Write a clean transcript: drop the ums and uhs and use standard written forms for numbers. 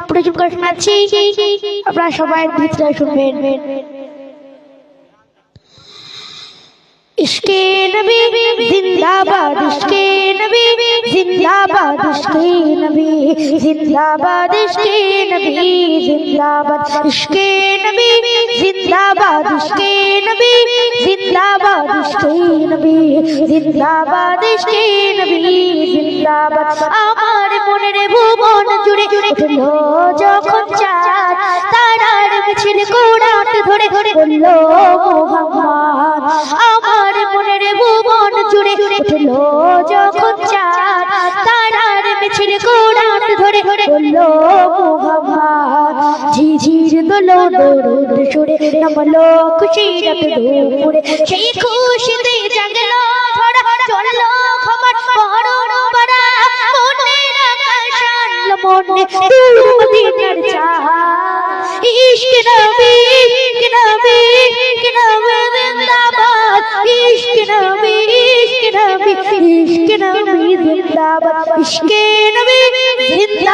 প্রচুর করে শোনাচ্ছি, আপনারা সবাই ভিতরে শুনবেন। इश्के नबी जिंदाबाद, इश्के नबी जिंदाबाद, इश्के नबी जिंदाबाद, इश्के नबी जिंदाबाद, इश्के नबी जिंदाबाद, इश्के नबी जिंदाबाद, इश्के नबी जिंदाबाद, इश्के नबी जिंदाबाद। আমার মনের ভুবন জুড়ে উঠলো যখন চাঁদ, তারার মিছিল কোরাত ধরে ধরে বলল মুহাম্মদ। আমার মনের ভুবন জুড়ে উঠলো যখন চাঁদ, তারার মিছিল কোরাত ধরে ধরে বলল মুহাম্মদ। ঝিঝির দোলো দরুদ সুরে নামলো খুশির দুপুরে, সেই খুশিতে জাগলো ধরা চললো খবর বড় বড় মনের আকাশ আনলো মনে দূর মদিনার চাঁদ। इश्क नबी इश्क नबी इश्क नबी जिंदाबाद, इश्क नबी इश्क नबी इश्क नबी जिंदाबाद, इश्क नबी जिंदाबाद।